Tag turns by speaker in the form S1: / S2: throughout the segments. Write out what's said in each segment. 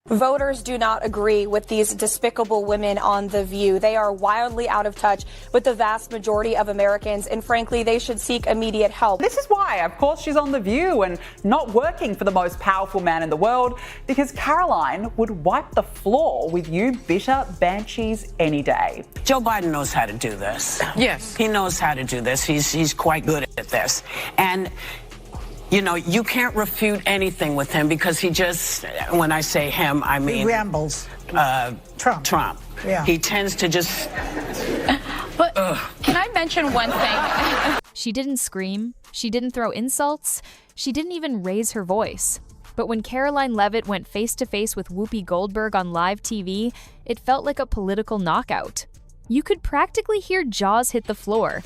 S1: Voters do not agree with these despicable women on The View. They are wildly out of touch with the vast majority of Americans, and frankly, they should seek immediate help.
S2: This is why, of course, she's on The View and not working for the most powerful man in the world, because Karoline would wipe the floor with you bitter banshees any day.
S3: Joe Biden knows how to do this.
S4: Yes.
S3: He knows how to do this. He's quite good at this. And you know, you can't refute anything with him because he just, when I say him, I mean...
S5: He rambles.
S3: Trump.
S5: Yeah.
S3: He tends to just...
S6: But can I mention one thing?
S7: She didn't scream. She didn't throw insults. She didn't even raise her voice. But when Karoline Leavitt went face-to-face with Whoopi Goldberg on live TV, it felt like a political knockout. You could practically hear jaws hit the floor.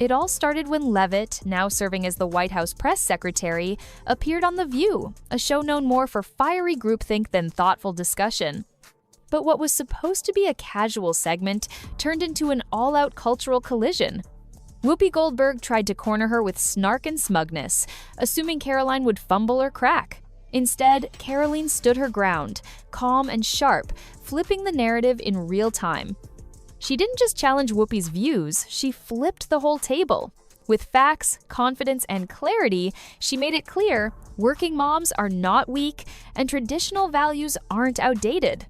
S7: It all started when Leavitt, now serving as the White House press secretary, appeared on The View, a show known more for fiery groupthink than thoughtful discussion. But what was supposed to be a casual segment turned into an all-out cultural collision. Whoopi Goldberg tried to corner her with snark and smugness, assuming Karoline would fumble or crack. Instead, Karoline stood her ground, calm and sharp, flipping the narrative in real time. She didn't just challenge Whoopi's views, she flipped the whole table. With facts, confidence, and clarity, she made it clear working moms are not weak and traditional values aren't outdated.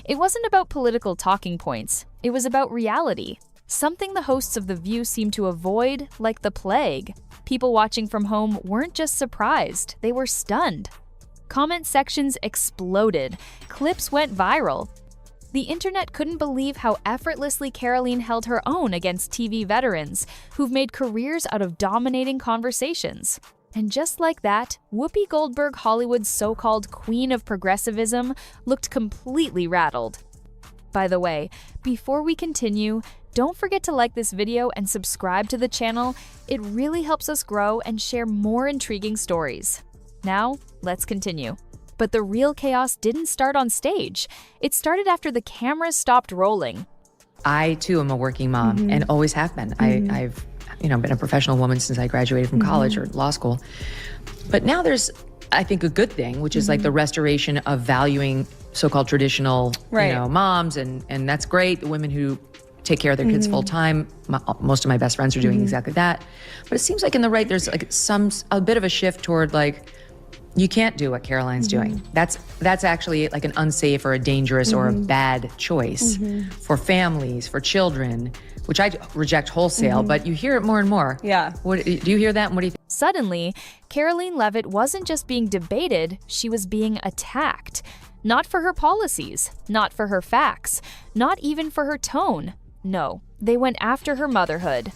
S7: It wasn't about political talking points, it was about reality, something the hosts of The View seemed to avoid like the plague. People watching from home weren't just surprised, they were stunned. Comment sections exploded, clips went viral. The internet couldn't believe how effortlessly Karoline held her own against TV veterans who've made careers out of dominating conversations. And just like that, Whoopi Goldberg, Hollywood's so-called queen of progressivism, looked completely rattled. By the way, before we continue, don't forget to like this video and subscribe to the channel. It really helps us grow and share more intriguing stories. Now, let's continue. But the real chaos didn't start on stage. It started after the cameras stopped rolling.
S4: I, too, am a working mom and always have been. I've been a professional woman since I graduated from college or law school. But now there's, I think, a good thing, which is like the restoration of valuing so-called traditional moms. And that's great. The women who take care of their kids full time. Most of my best friends are doing exactly that. But it seems like in the right, there's like a bit of a shift toward like, you can't do what Karoline's doing. That's actually like an unsafe or a dangerous or a bad choice for families, for children, which I reject wholesale, but you hear it more and more.
S1: Yeah.
S4: Do you hear that? And what do you think?
S7: Suddenly, Karoline Leavitt wasn't just being debated, she was being attacked. Not for her policies, not for her facts, not even for her tone. No, they went after her motherhood.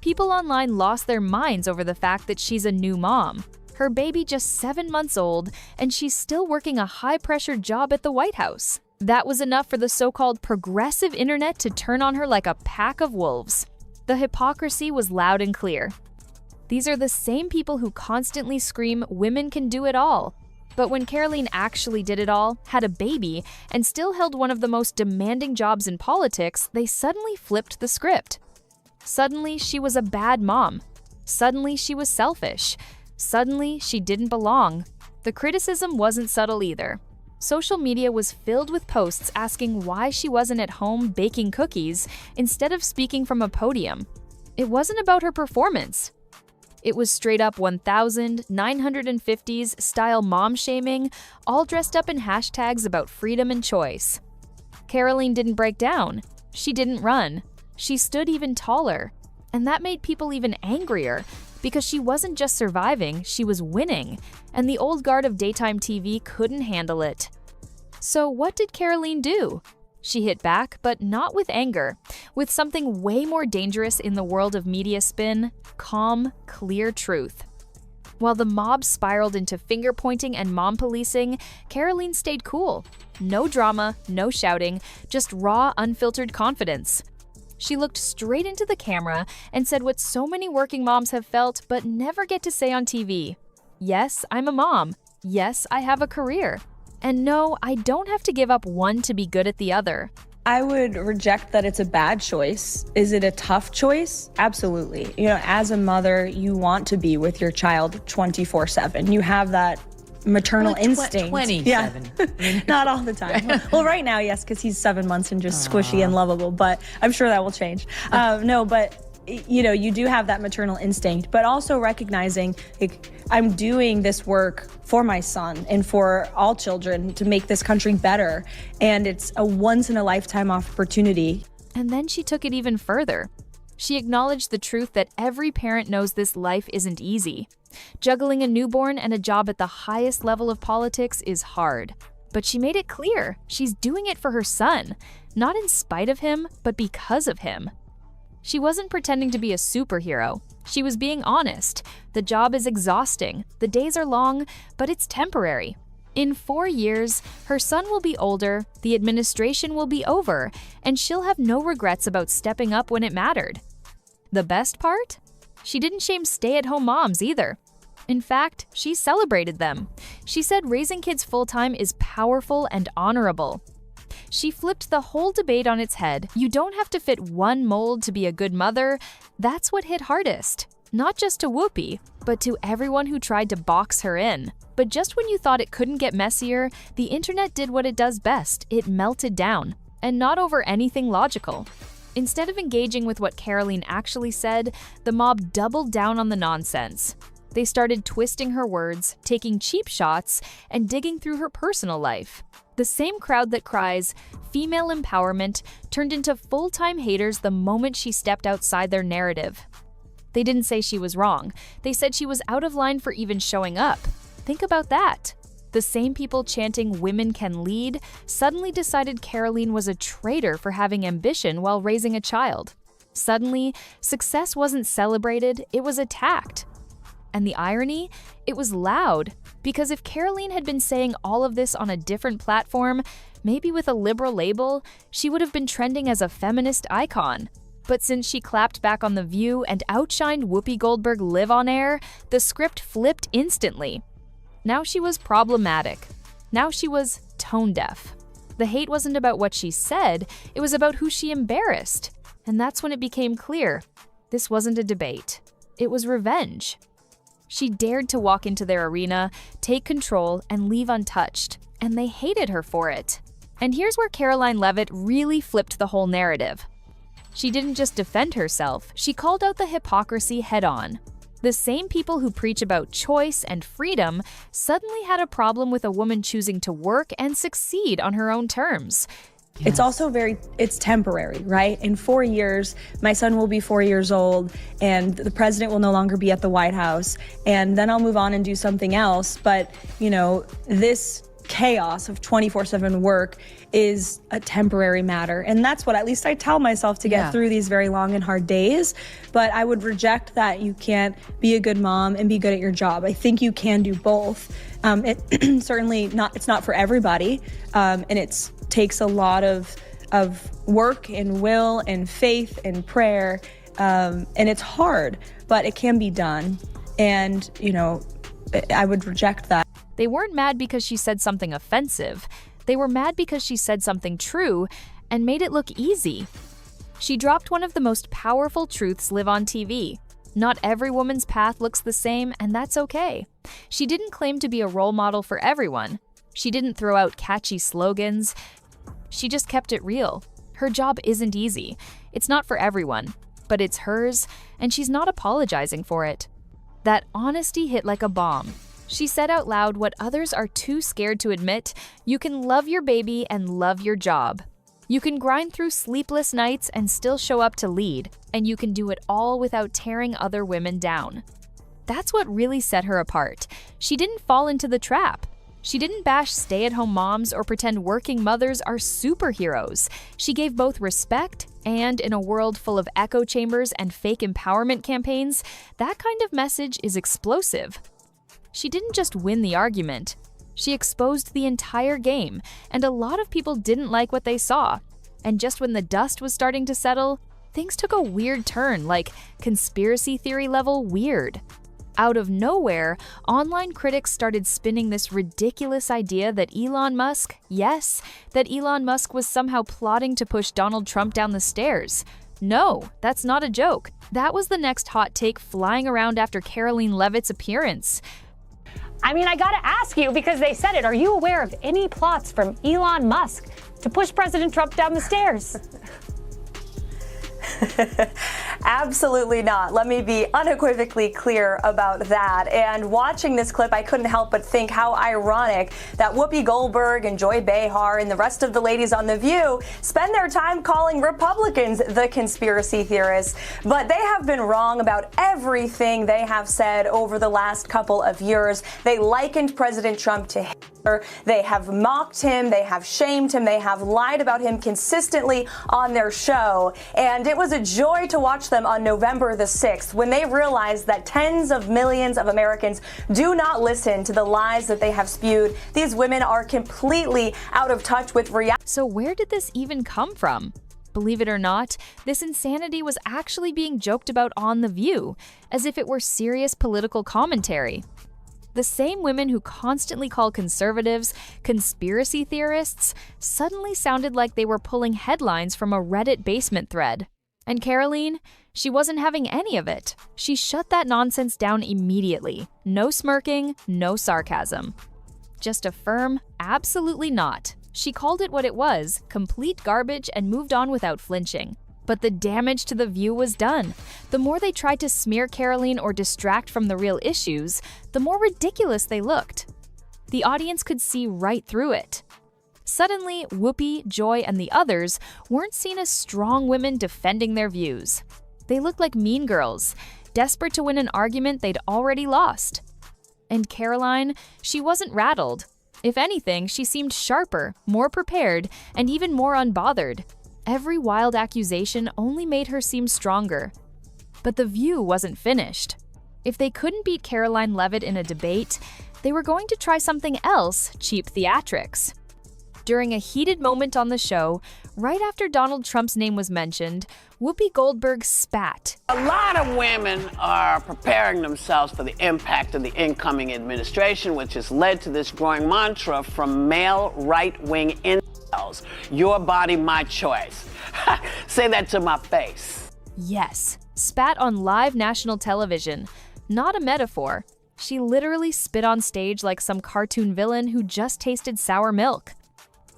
S7: People online lost their minds over the fact that she's a new mom. Her baby just 7 months old, and she's still working a high-pressure job at the White House. That was enough for the so-called progressive internet to turn on her like a pack of wolves. The hypocrisy was loud and clear. These are the same people who constantly scream, women can do it all. But when Karoline actually did it all, had a baby, and still held one of the most demanding jobs in politics, they suddenly flipped the script. Suddenly, she was a bad mom. Suddenly, she was selfish. Suddenly, she didn't belong. The criticism wasn't subtle either. Social media was filled with posts asking why she wasn't at home baking cookies instead of speaking from a podium. It wasn't about her performance. It was straight up 1950s style mom shaming, all dressed up in hashtags about freedom and choice. Karoline didn't break down. She didn't run. She stood even taller. And that made people even angrier, because she wasn't just surviving, she was winning, and the old guard of daytime TV couldn't handle it. So what did Karoline do? She hit back, but not with anger, with something way more dangerous in the world of media spin: calm, clear truth. While the mob spiraled into finger-pointing and mom policing, Karoline stayed cool. No drama, no shouting, just raw, unfiltered confidence. She looked straight into the camera and said what so many working moms have felt but never get to say on TV. Yes, I'm a mom. Yes, I have a career. And no, I don't have to give up one to be good at the other.
S1: I would reject that it's a bad choice. Is it a tough choice? Absolutely. You know, as a mother, you want to be with your child 24/7. You have that
S5: maternal
S4: Like
S5: instinct.
S4: 27.
S5: Yeah. Not all the time. Well, right now, yes, because he's 7 months and just squishy and lovable, but I'm sure that will change. No, but you know, you do have that maternal instinct, but also recognizing, like, I'm doing this work for my son and for all children to make this country better, and it's a once-in-a-lifetime opportunity.
S7: And then she took it even further. She acknowledged the truth that every parent knows this life isn't easy. Juggling a newborn and a job at the highest level of politics is hard. But she made it clear she's doing it for her son, not in spite of him, but because of him. She wasn't pretending to be a superhero. She was being honest. The job is exhausting, the days are long, but it's temporary. In 4 years, her son will be older, the administration will be over, and she'll have no regrets about stepping up when it mattered. The best part? She didn't shame stay-at-home moms either. In fact, she celebrated them. She said raising kids full-time is powerful and honorable. She flipped the whole debate on its head. You don't have to fit one mold to be a good mother. That's what hit hardest. Not just to Whoopi, but to everyone who tried to box her in. But just when you thought it couldn't get messier, the internet did what it does best. It melted down. And not over anything logical. Instead of engaging with what Karoline actually said, the mob doubled down on the nonsense. They started twisting her words, taking cheap shots, and digging through her personal life. The same crowd that cries, female empowerment, turned into full-time haters the moment she stepped outside their narrative. They didn't say she was wrong. They said she was out of line for even showing up. Think about that. The same people chanting women can lead suddenly decided Karoline was a traitor for having ambition while raising a child. Suddenly, success wasn't celebrated, it was attacked. And the irony? It was loud. Because if Karoline had been saying all of this on a different platform, maybe with a liberal label, she would have been trending as a feminist icon. But since she clapped back on The View and outshined Whoopi Goldberg live on air, the script flipped instantly. Now she was problematic. Now she was tone deaf. The hate wasn't about what she said, it was about who she embarrassed. And that's when it became clear. This wasn't a debate. It was revenge. She dared to walk into their arena, take control, and leave untouched. And they hated her for it. And here's where Karoline Leavitt really flipped the whole narrative. She didn't just defend herself, she called out the hypocrisy head-on. The same people who preach about choice and freedom suddenly had a problem with a woman choosing to work and succeed on her own terms.
S5: Yes. It's also it's temporary, right? In 4 years, my son will be 4 years old and the president will no longer be at the White House. And then I'll move on and do something else. But, you know, this chaos of 24/7 work is a temporary matter. And that's what at least I tell myself to get through these very long and hard days. But I would reject that you can't be a good mom and be good at your job. I think you can do both. It certainly it's not for everybody. And it takes a lot of work and will and faith and prayer. And it's hard, but it can be done. And, you know, I would reject that.
S7: They weren't mad because she said something offensive. They were mad because she said something true and made it look easy. She dropped one of the most powerful truths live on TV. Not every woman's path looks the same, and that's okay. She didn't claim to be a role model for everyone. She didn't throw out catchy slogans. She just kept it real. Her job isn't easy. It's not for everyone, but it's hers, and she's not apologizing for it. That honesty hit like a bomb. She said out loud what others are too scared to admit: you can love your baby and love your job. You can grind through sleepless nights and still show up to lead, and you can do it all without tearing other women down. That's what really set her apart. She didn't fall into the trap. She didn't bash stay-at-home moms or pretend working mothers are superheroes. She gave both respect, and in a world full of echo chambers and fake empowerment campaigns, that kind of message is explosive. She didn't just win the argument. She exposed the entire game, and a lot of people didn't like what they saw. And just when the dust was starting to settle, things took a weird turn, like conspiracy theory level weird. Out of nowhere, online critics started spinning this ridiculous idea that Elon Musk was somehow plotting to push Donald Trump down the stairs. No, that's not a joke. That was the next hot take flying around after Karoline Leavitt's appearance.
S8: I mean, I gotta ask you, because they said it, are you aware of any plots from Elon Musk to push President Trump down the stairs?
S1: Absolutely not. Let me be unequivocally clear about that. And watching this clip, I couldn't help but think how ironic that Whoopi Goldberg and Joy Behar and the rest of the ladies on The View spend their time calling Republicans the conspiracy theorists. But they have been wrong about everything they have said over the last couple of years. They likened President Trump to Hitler. They have mocked him. They have shamed him. They have lied about him consistently on their show. And it was a joy to watch them on November the 6th when they realized that tens of millions of Americans do not listen to the lies that they have spewed. These women are completely out of touch with reality.
S7: So where did this even come from? Believe it or not, this insanity was actually being joked about on The View, as if it were serious political commentary. The same women who constantly call conservatives conspiracy theorists suddenly sounded like they were pulling headlines from a Reddit basement thread. And Karoline, she wasn't having any of it. She shut that nonsense down immediately. No smirking, no sarcasm. Just a firm, absolutely not. She called it what it was, complete garbage, and moved on without flinching. But the damage to The View was done. The more they tried to smear Karoline or distract from the real issues, the more ridiculous they looked. The audience could see right through it. Suddenly, Whoopi, Joy, and the others weren't seen as strong women defending their views. They looked like mean girls, desperate to win an argument they'd already lost. And Karoline, she wasn't rattled. If anything, she seemed sharper, more prepared, and even more unbothered. Every wild accusation only made her seem stronger. But The View wasn't finished. If they couldn't beat Karoline Leavitt in a debate, they were going to try something else, cheap theatrics. During a heated moment on the show, right after Donald Trump's name was mentioned, Whoopi Goldberg spat.
S3: A lot of women are preparing themselves for the impact of the incoming administration, which has led to this growing mantra from male right-wing incels. Your body, my choice. Say that to my face.
S7: Yes, spat on live national television. Not a metaphor. She literally spit on stage like some cartoon villain who just tasted sour milk.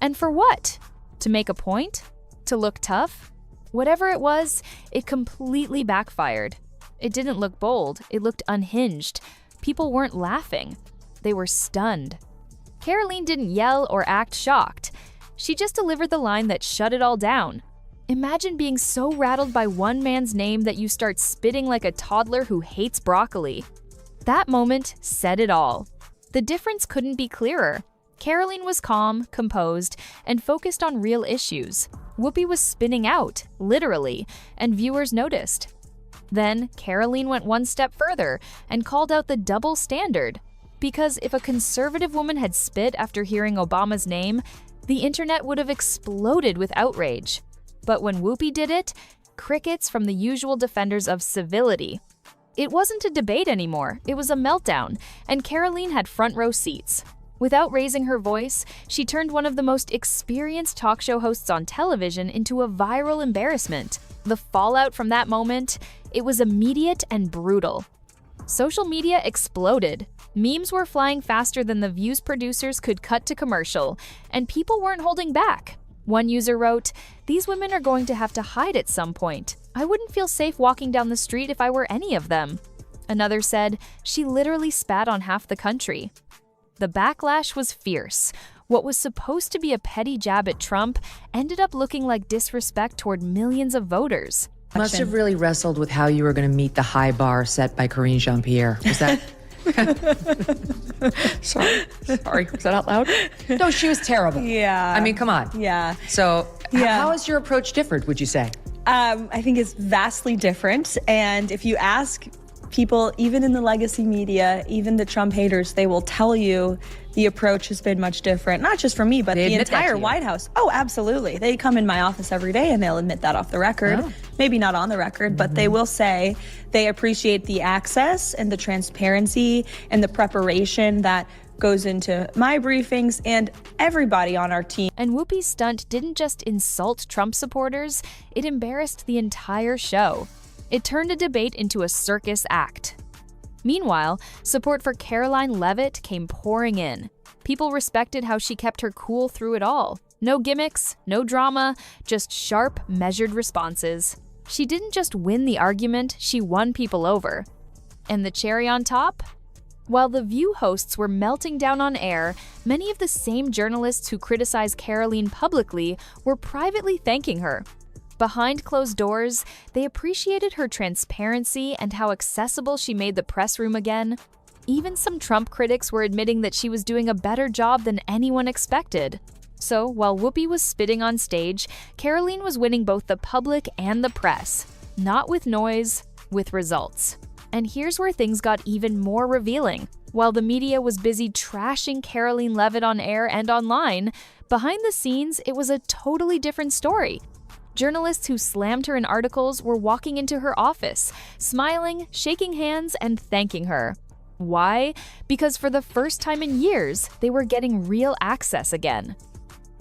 S7: And for what? To make a point? To look tough? Whatever it was, it completely backfired. It didn't look bold, it looked unhinged. People weren't laughing. They were stunned. Karoline didn't yell or act shocked. She just delivered the line that shut it all down. Imagine being so rattled by one man's name that you start spitting like a toddler who hates broccoli. That moment said it all. The difference couldn't be clearer. Karoline was calm, composed, and focused on real issues. Whoopi was spinning out, literally, and viewers noticed. Then, Karoline went one step further and called out the double standard. Because if a conservative woman had spit after hearing Obama's name, the internet would have exploded with outrage. But when Whoopi did it, crickets from the usual defenders of civility. It wasn't a debate anymore, it was a meltdown, and Karoline had front row seats. Without raising her voice, she turned one of the most experienced talk show hosts on television into a viral embarrassment. The fallout from that moment, it was immediate and brutal. Social media exploded. Memes were flying faster than The View's producers could cut to commercial, and people weren't holding back. One user wrote, "These women are going to have to hide at some point. I wouldn't feel safe walking down the street if I were any of them." Another said, "She literally spat on half the country." The backlash was fierce. What was supposed to be a petty jab at Trump ended up looking like disrespect toward millions of voters.
S4: Must have really wrestled with how you were going to meet the high bar set by Karine Jean-Pierre. Was that... Sorry. Was that out loud? No, she was terrible.
S5: Yeah.
S4: I mean, come on.
S5: Yeah.
S4: So
S5: Yeah.
S4: how has your approach differed, would you say?
S5: I think it's vastly different. And if you ask people, even in the legacy media, even the Trump haters, they will tell you the approach has been much different. Not just from me, but the entire White House. Oh, absolutely. They come in my office every day and they'll admit that off the record. Oh. Maybe not on the record, but they will say they appreciate the access and the transparency and the preparation that goes into my briefings and everybody on our team.
S7: And Whoopi's stunt didn't just insult Trump supporters, it embarrassed the entire show. It turned a debate into a circus act. Meanwhile, support for Karoline Leavitt came pouring in. People respected how she kept her cool through it all. No gimmicks, no drama, just sharp, measured responses. She didn't just win the argument, she won people over. And the cherry on top? While The View hosts were melting down on air, many of the same journalists who criticized Karoline publicly were privately thanking her. Behind closed doors, they appreciated her transparency and how accessible she made the press room again. Even some Trump critics were admitting that she was doing a better job than anyone expected. So, while Whoopi was spitting on stage, Karoline was winning both the public and the press. Not with noise, with results. And here's where things got even more revealing. While the media was busy trashing Karoline Leavitt on air and online, behind the scenes, it was a totally different story. Journalists who slammed her in articles were walking into her office, smiling, shaking hands, and thanking her. Why? Because for the first time in years, they were getting real access again.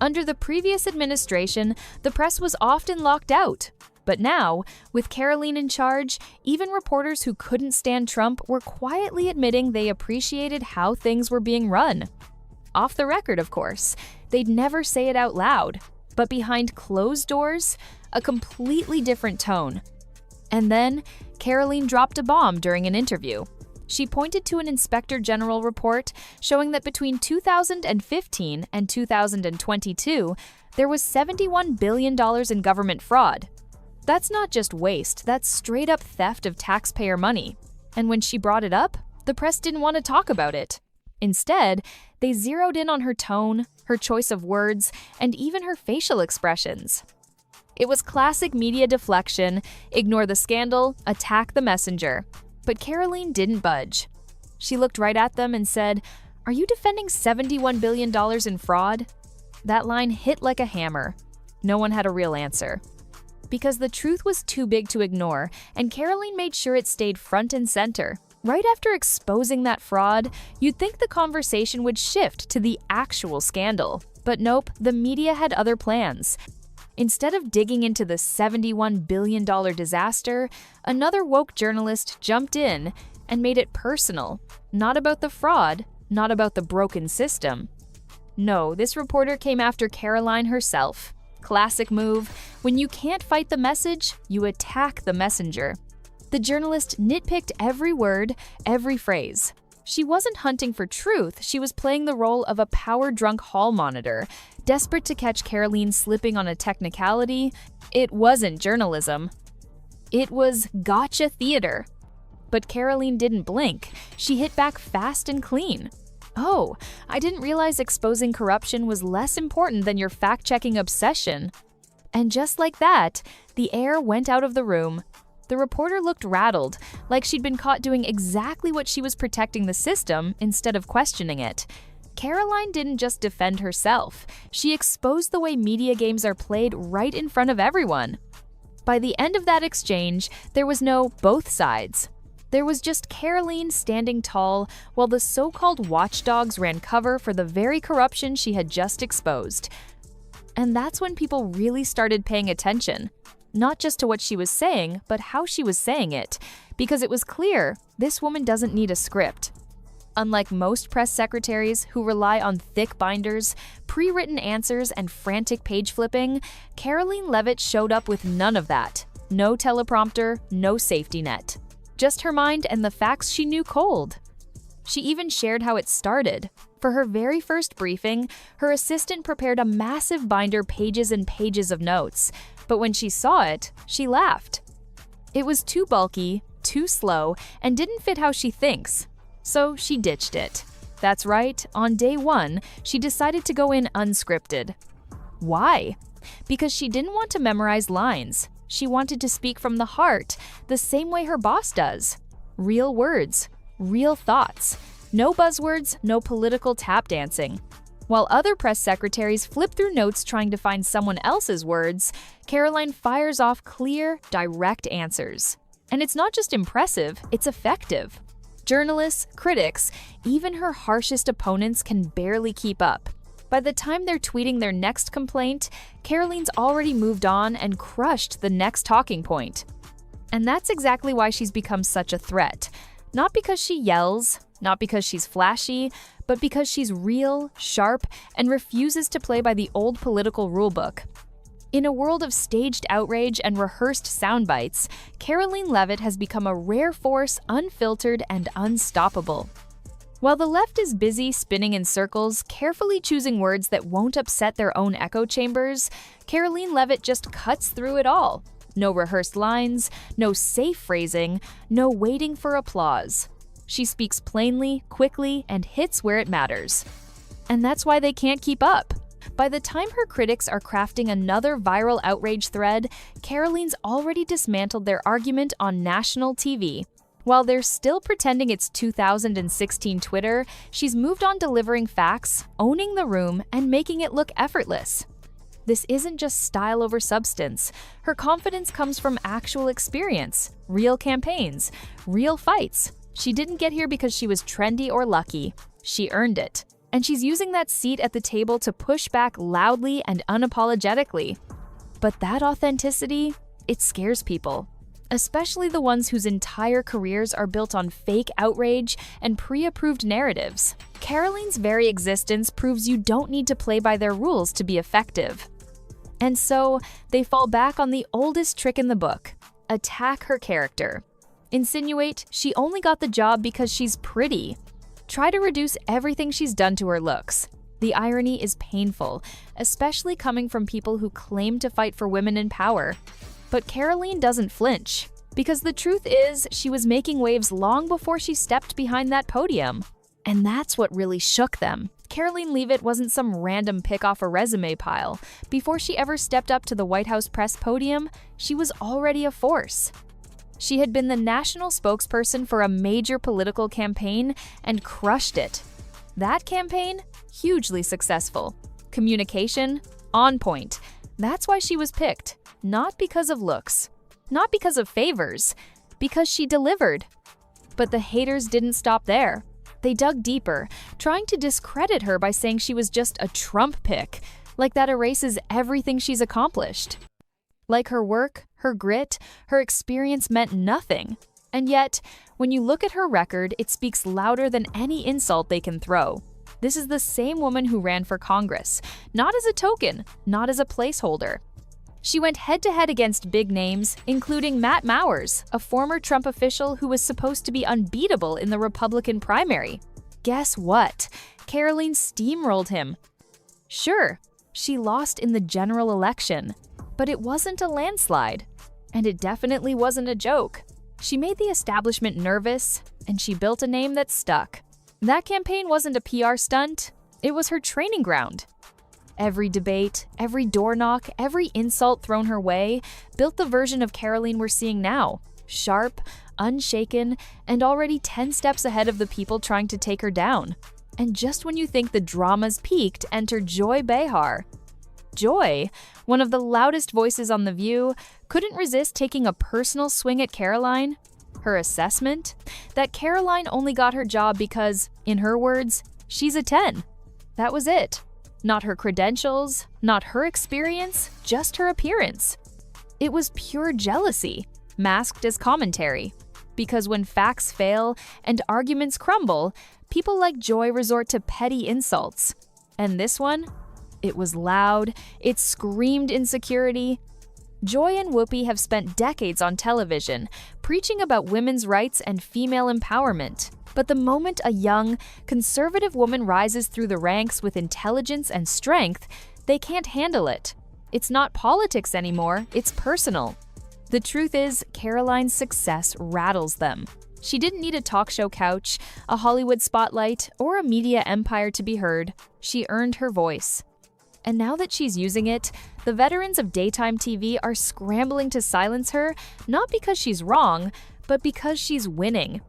S7: Under the previous administration, the press was often locked out. But now, with Karoline in charge, even reporters who couldn't stand Trump were quietly admitting they appreciated how things were being run. Off the record, of course. They'd never say it out loud. But behind closed doors, a completely different tone. And then, Karoline dropped a bomb during an interview. She pointed to an Inspector General report showing that between 2015 and 2022, there was $71 billion in government fraud. That's not just waste, that's straight-up theft of taxpayer money. And when she brought it up, the press didn't want to talk about it. Instead, they zeroed in on her tone, her choice of words, and even her facial expressions. It was classic media deflection: ignore the scandal, attack the messenger. But Karoline didn't budge. She looked right at them and said, "Are you defending $71 billion in fraud?" That line hit like a hammer. No one had a real answer. Because the truth was too big to ignore, and Karoline made sure it stayed front and center. Right after exposing that fraud, you'd think the conversation would shift to the actual scandal. But nope, the media had other plans. Instead of digging into the $71 billion disaster, another woke journalist jumped in and made it personal. Not about the fraud, not about the broken system. No, this reporter came after Karoline herself. Classic move: when you can't fight the message, you attack the messenger. The journalist nitpicked every word, every phrase. She wasn't hunting for truth, she was playing the role of a power-drunk hall monitor, desperate to catch Karoline slipping on a technicality. It wasn't journalism. It was gotcha theater. But Karoline didn't blink. She hit back fast and clean. "Oh, I didn't realize exposing corruption was less important than your fact-checking obsession." And just like that, the air went out of the room. The reporter looked rattled, like she'd been caught doing exactly what she was protecting the system instead of questioning it. Karoline didn't just defend herself, she exposed the way media games are played right in front of everyone. By the end of that exchange, there was no both sides. There was just Karoline standing tall while the so-called watchdogs ran cover for the very corruption she had just exposed. And that's when people really started paying attention. Not just to what she was saying, but how she was saying it, because it was clear this woman doesn't need a script. Unlike most press secretaries who rely on thick binders, pre-written answers, and frantic page flipping, Karoline Leavitt showed up with none of that. No teleprompter, no safety net. Just her mind and the facts she knew cold. She even shared how it started. For her very first briefing, her assistant prepared a massive binder, pages and pages of notes. But when she saw it, she laughed. It was too bulky, too slow, and didn't fit how she thinks. So she ditched it. That's right, on day one, she decided to go in unscripted. Why? Because she didn't want to memorize lines. She wanted to speak from the heart, the same way her boss does. Real words, real thoughts. No buzzwords, no political tap dancing. While other press secretaries flip through notes trying to find someone else's words, Karoline fires off clear, direct answers. And it's not just impressive, it's effective. Journalists, critics, even her harshest opponents can barely keep up. By the time they're tweeting their next complaint, Karoline's already moved on and crushed the next talking point. And that's exactly why she's become such a threat. Not because she yells, not because she's flashy, but because she's real, sharp, and refuses to play by the old political rulebook. In a world of staged outrage and rehearsed sound bites, Karoline Leavitt has become a rare force, unfiltered and unstoppable. While the left is busy spinning in circles, carefully choosing words that won't upset their own echo chambers, Karoline Leavitt just cuts through it all. No rehearsed lines, no safe phrasing, no waiting for applause. She speaks plainly, quickly, and hits where it matters. And that's why they can't keep up. By the time her critics are crafting another viral outrage thread, Karoline's already dismantled their argument on national TV. While they're still pretending it's 2016 Twitter, she's moved on delivering facts, owning the room, and making it look effortless. This isn't just style over substance. Her confidence comes from actual experience, real campaigns, real fights. She didn't get here because she was trendy or lucky. She earned it. And she's using that seat at the table to push back loudly and unapologetically. But that authenticity, it scares people. Especially the ones whose entire careers are built on fake outrage and pre-approved narratives. Karoline's very existence proves you don't need to play by their rules to be effective. And so, they fall back on the oldest trick in the book: attack her character. Insinuate she only got the job because she's pretty. Try to reduce everything she's done to her looks. The irony is painful, especially coming from people who claim to fight for women in power. But Karoline doesn't flinch, because the truth is she was making waves long before she stepped behind that podium. And that's what really shook them. Karoline Leavitt wasn't some random pick off a resume pile. Before she ever stepped up to the White House press podium, she was already a force. She had been the national spokesperson for a major political campaign and crushed it. That campaign, hugely successful. Communication, on point. That's why she was picked. Not because of looks, not because of favors, because she delivered. But the haters didn't stop there. They dug deeper, trying to discredit her by saying she was just a Trump pick, like that erases everything she's accomplished. Like her work, her grit, her experience meant nothing. And yet, when you look at her record, it speaks louder than any insult they can throw. This is the same woman who ran for Congress, not as a token, not as a placeholder. She went head-to-head against big names, including Matt Mowers, a former Trump official who was supposed to be unbeatable in the Republican primary. Guess what? Karoline steamrolled him. Sure, she lost in the general election, but it wasn't a landslide. And it definitely wasn't a joke. She made the establishment nervous, and she built a name that stuck. That campaign wasn't a PR stunt, it was her training ground. Every debate, every door knock, every insult thrown her way built the version of Karoline we're seeing now. Sharp, unshaken, and already 10 steps ahead of the people trying to take her down. And just when you think the drama's peaked, enter Joy Behar. Joy, one of the loudest voices on The View, couldn't resist taking a personal swing at Karoline. Her assessment? That Karoline only got her job because, in her words, she's a 10. That was it. Not her credentials, not her experience, just her appearance. It was pure jealousy, masked as commentary. Because when facts fail and arguments crumble, people like Joy resort to petty insults. And this one? It was loud, it screamed insecurity. Joy and Whoopi have spent decades on television, preaching about women's rights and female empowerment. But the moment a young, conservative woman rises through the ranks with intelligence and strength, they can't handle it. It's not politics anymore, it's personal. The truth is, Karoline's success rattles them. She didn't need a talk show couch, a Hollywood spotlight, or a media empire to be heard. She earned her voice. And now that she's using it, the veterans of daytime TV are scrambling to silence her, not because she's wrong, but because she's winning.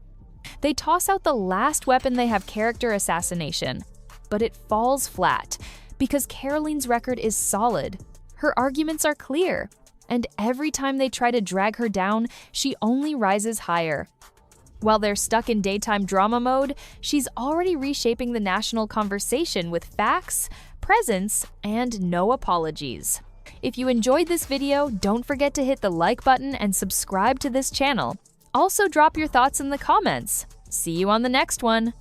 S7: They toss out the last weapon they have, character assassination. But it falls flat, because Karoline's record is solid. Her arguments are clear, and every time they try to drag her down, she only rises higher. While they're stuck in daytime drama mode, she's already reshaping the national conversation with facts, presence, and no apologies. If you enjoyed this video, don't forget to hit the like button and subscribe to this channel. Also, drop your thoughts in the comments. See you on the next one.